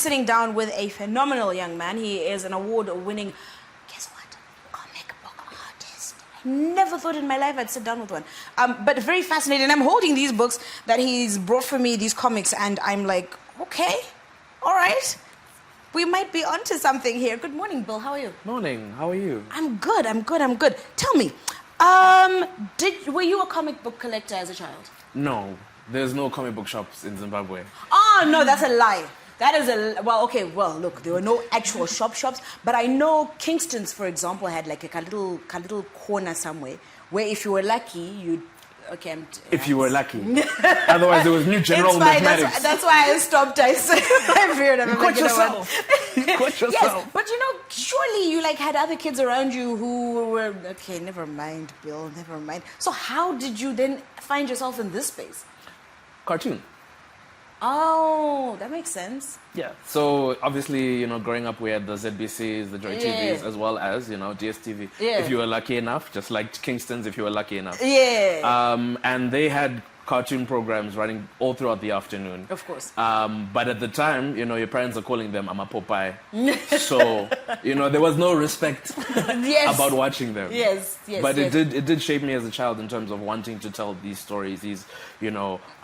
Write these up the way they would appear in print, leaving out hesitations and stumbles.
sitting down with a phenomenal young man. He is an award-winning, guess what, comic book artist. I never thought in my life I'd sit down with one. But very fascinating. I'm holding these books that he's brought for me, these comics, and I'm like, okay, all right. We might be onto something here. Good morning, Bill. How are you? Morning. How are you? I'm good. Tell me, were you a comic book collector as a child? No, there's no comic book shops in Zimbabwe. Oh, no, that's a lie. That is well, look, there were no actual shops, but I know Kingston's, for example, had like a little corner somewhere where if you were lucky, you'd... Okay, if you were lucky. Otherwise, there was new general mathematics. That's why I stopped. I figured I'm Quit yourself. Quit yourself. Yes, but surely you had other kids around you who were... Okay, never mind, Bill, never mind. So how did you then find yourself in this space? Cartoon. Oh, that makes sense. Yeah. So obviously, growing up, we had the ZBCs, the Joy TVs, as well as, DSTV. Yeah. If you were lucky enough, just like Kingston's, if you were lucky enough. Yeah. And they had cartoon programs running all throughout the afternoon. Of course. But at the time, your parents are calling them "I'm a Popeye," so there was no respect about watching them. Yes. But it did shape me as a child in terms of wanting to tell these stories, these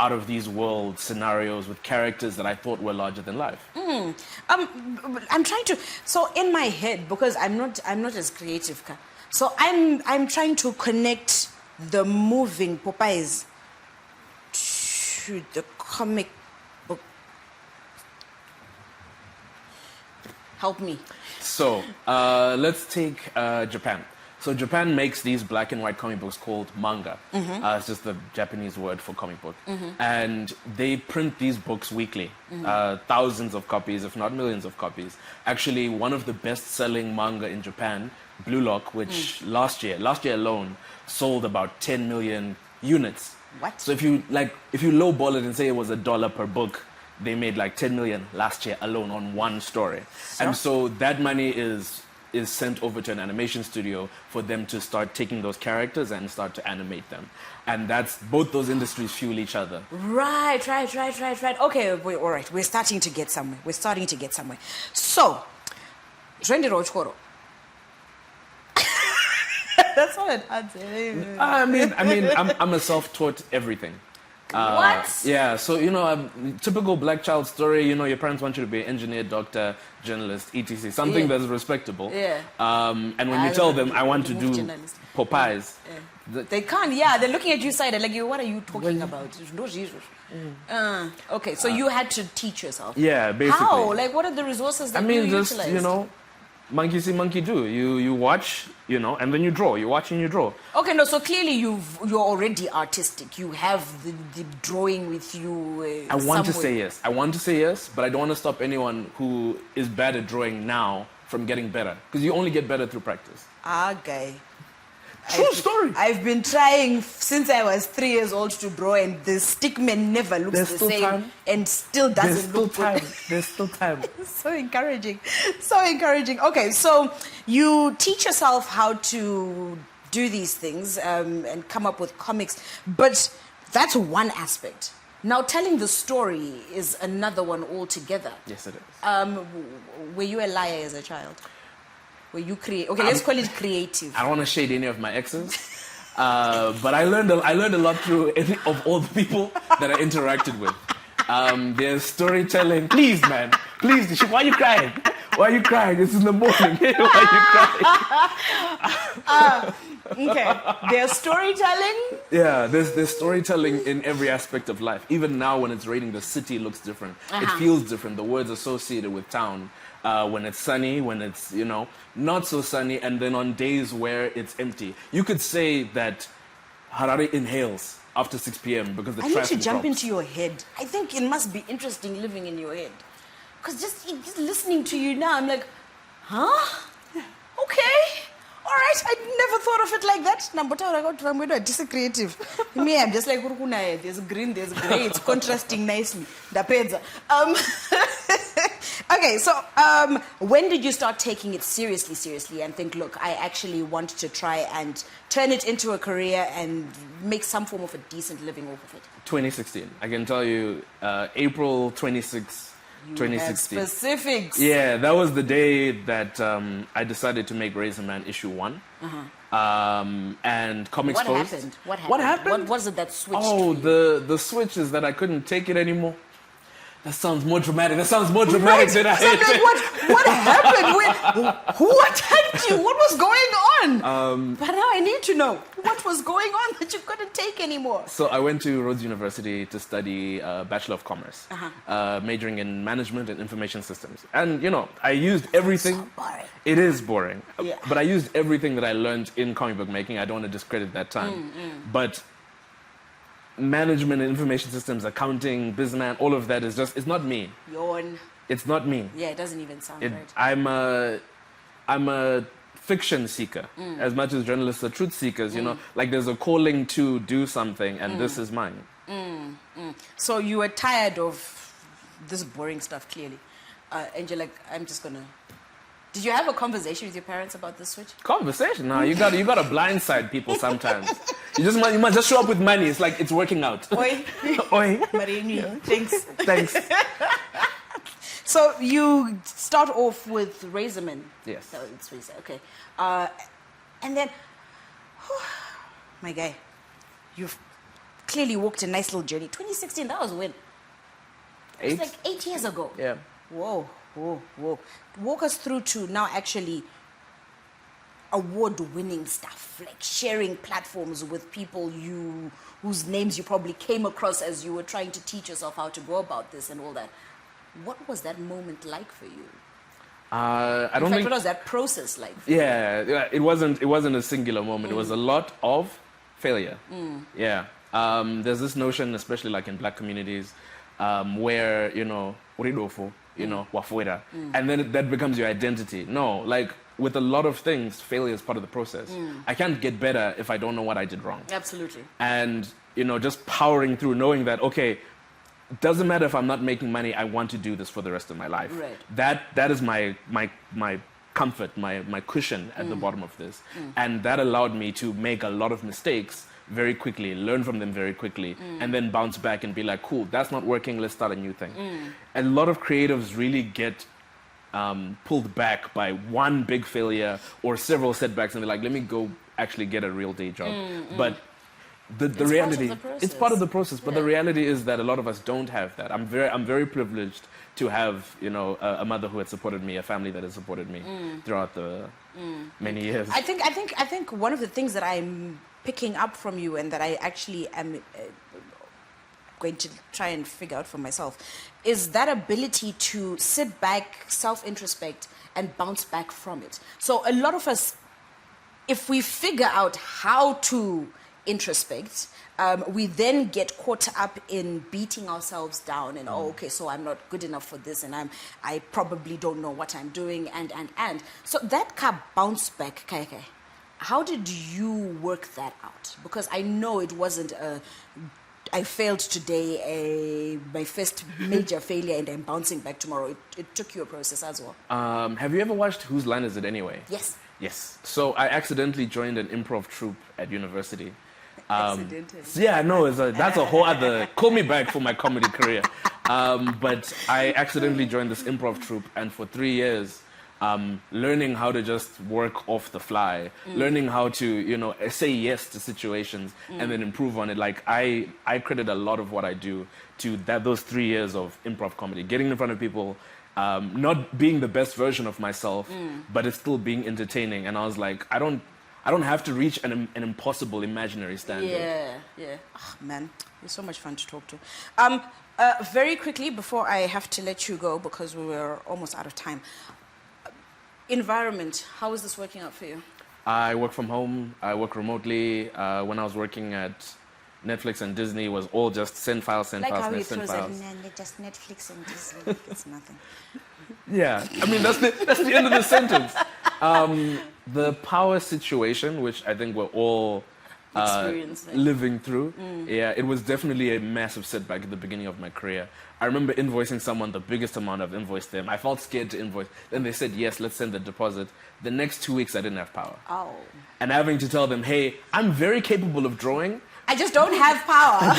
out of these world scenarios with characters that I thought were larger than life. I'm trying to. So in my head, because I'm not as creative, so I'm trying to connect the moving Popeyes to the comic book. Help me. So let's take Japan. So Japan makes these black and white comic books called manga. It's just the Japanese word for comic book. And they print these books weekly, thousands of copies, if not millions of copies. Actually, one of the best-selling manga in Japan, Blue Lock, which last year alone, sold about 10 million units. What? So if you lowball it and say it was $1 per book, they made like 10 million last year alone on one story. So? And so that money is sent over to an animation studio for them to start taking those characters and start to animate them. And that's both those industries fuel each other. Right. Okay, all right. We're starting to get somewhere. So, Drendi Rochkoro. That's all it adds. I mean, I'm a self-taught everything. What? Yeah, so, a typical black child story, your parents want you to be an engineer, doctor, journalist, etc. Something that's respectable. Yeah. And when you tell them, I want to do Popeyes. Yeah. They can't, they're looking at you side, like, what are you talking about? No, Jesus. Okay, so you had to teach yourself. Yeah, basically. How? Like, what are the resources that you just, utilize? Monkey see, monkey do. You watch, and then you draw. You watch and you draw. Okay, no, so clearly you're already artistic. You have the drawing with you. I want to say yes, but I don't want to stop anyone who is bad at drawing now from getting better. Because you only get better through practice. Okay. True story. I've been trying since I was 3 years old to draw, and the stickman never looks the same. Time. And still doesn't look good. There's still time. So encouraging. Okay, so you teach yourself how to do these things and come up with comics, but that's one aspect. Now, telling the story is another one altogether. Yes, it is. Were you a liar as a child? Were you let's call it creative. I don't want to shade any of my exes, but I learned a lot through any of all the people that I interacted with. Their storytelling. Please, man. Please. Why are you crying? It's in the morning. Why are you crying? Okay. Their storytelling? Yeah, there's storytelling in every aspect of life. Even now when it's raining, the city looks different. It feels different. The words associated with town. When it's sunny, when it's, not so sunny, and then on days where it's empty. You could say that Harare inhales after 6 p.m. because the traffic drops. I need to jump into your head. I think it must be interesting living in your head. Because just listening to you now, I'm like, huh? Yeah. Okay. All right, I never thought of it like that. I'm going to be creative. Me, I'm just like, there's green, there's gray. It's contrasting nicely. Okay, so when did you start taking it seriously and think, look, I actually want to try and turn it into a career and make some form of a decent living off of it? 2016. I can tell you, April 26th, You 2016. have specifics. Yeah, that was the day that I decided to make Razor Man issue 1. And Comics What Post. happened? What happened? What happened? What was it that switched? Oh, for you? the switch is that I couldn't take it anymore. That sounds more dramatic. That sounds more dramatic than I So I'm like, what happened? Who attacked you? What was going on? But now I need to know what was going on that you couldn't take anymore. So I went to Rhodes University to study Bachelor of Commerce, majoring in Management and Information Systems. And, you know, I used everything. So boring. It is boring. Yeah. But I used everything that I learned in comic book making. I don't want to discredit that time. But management and information systems, accounting, businessman, all of that is just, it's not me. Yawn. It's not me. Yeah, it doesn't even sound It, right. I'm a fiction seeker as much as journalists are truth seekers, you know, like there's a calling to do something and this is mine. So you were tired of this boring stuff, clearly. And you're like, I'm just gonna... Did you have a conversation with your parents about this switch? Conversation? No, you got to blindside people sometimes. You must just show up with money. It's like it's working out. Oi. Oi. Marini, thanks. Thanks. So you start off with Razorman. Yes. Oh, it's Razor, okay. And then, my guy, you've clearly walked a nice little journey. 2016, that was when? It's like 8 years ago. Yeah. Whoa. Walk us through to now actually award-winning stuff, like sharing platforms with people whose names you probably came across as you were trying to teach yourself how to go about this and all that. What was that moment like for you? I don't think. What was that process like for you? Yeah, it wasn't a singular moment. It was a lot of failure. Yeah. There's this notion, especially like in black communities, where, you know, wafuera, and then that becomes your identity. No, like with a lot of things, failure is part of the process. I can't get better if I don't know what I did wrong. Absolutely. And, you know, just powering through, knowing that, okay, it doesn't matter if I'm not making money, I want to do this for the rest of my life. Right. That is my comfort, my cushion at the bottom of this. And that allowed me to make a lot of mistakes very quickly, learn from them very quickly, and then bounce back and be like, cool, that's not working, let's start a new thing. A lot of creatives really get pulled back by one big failure or several setbacks, and they're like, let me go actually get a real day job. But the reality, it's part of the process, but the reality is that a lot of us don't have that. I'm very privileged to have, you know, a mother who had supported me, a family that has supported me throughout the many years. I think one of the things that I'm picking up from you and that I actually am going to try and figure out for myself is that ability to sit back, self-introspect, and bounce back from it. So a lot of us, if we figure out how to introspect, we then get caught up in beating ourselves down and okay, so I'm not good enough for this, and I probably don't know what I'm doing, and so that bounce back, Kaike, how did you work that out? Because I know it wasn't I failed today, my first major failure, and I'm bouncing back tomorrow. It took you a process as well. Have you ever watched Whose Line Is It Anyway? Yes. Yes. So I accidentally joined an improv troupe at university. Accidentally. Yeah, no, that's a whole other, call me back for my comedy career. But I accidentally joined this improv troupe, and for 3 years, learning how to just work off the fly, learning how to, you know, say yes to situations and then improve on it. Like I credit a lot of what I do to those 3 years of improv comedy, getting in front of people, not being the best version of myself, but it's still being entertaining. And I was like, I don't have to reach an impossible imaginary standard. Yeah. Oh, man, you're so much fun to talk to. Very quickly, before I have to let you go, because we were almost out of time. Environment, how is this working out for you? I work from home. I work remotely. When I was working at Netflix and Disney, it was all just send files, send like files, how you send throw files. that, just Netflix and Disney, it's nothing. Yeah, I mean, that's the end of the sentence. The power situation, which I think we're all living through, yeah, it was definitely a massive setback at the beginning of my career. I remember invoicing someone the biggest amount I've invoiced them. I felt scared to invoice. Then they said, yes, let's send the deposit. The next 2 weeks, I didn't have power. Oh. And having to tell them, hey, I'm very capable of drawing. I just don't have power.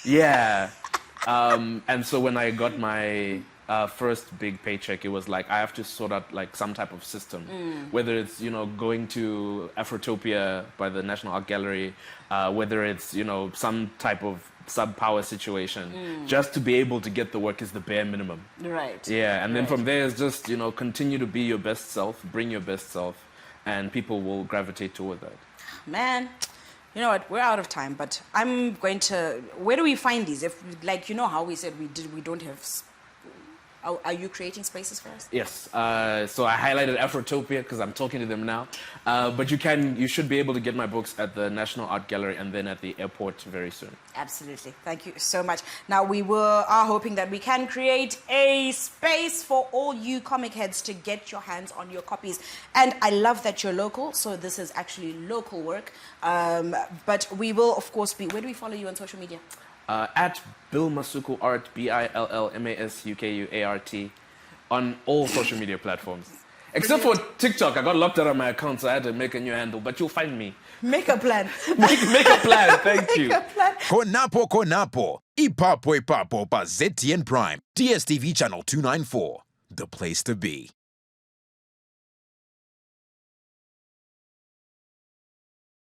Yeah. And so when I got my first big paycheck, it was like I have to sort out like some type of system, whether it's going to Afrotopia by the National Art Gallery, whether it's some type of sub-power situation, just to be able to get the work is the bare minimum. Right. Yeah, and then Right. from there it's just continue to be your best self, bring your best self, and people will gravitate toward that. Man, you know what? We're out of time, but I'm going to. Where do we find these? If how we said we don't have. Are you creating spaces for us? Yes. So I highlighted Afrotopia because I'm talking to them now. But you should be able to get my books at the National Art Gallery and then at the airport very soon. Absolutely. Thank you so much. Now, we are hoping that we can create a space for all you comic heads to get your hands on your copies. And I love that you're local, so this is actually local work. But we will, of course, where do we follow you on social media? At Bill Masuku Art, BILLMASUKUART, on all social media platforms. Except for TikTok. I got locked out of my account, so I had to make a new handle. But you'll find me. Make a plan. Make a plan. Thank you. Make a plan. Konapo. Ipapo pa ZTN Prime. DSTV channel 294. The place to be.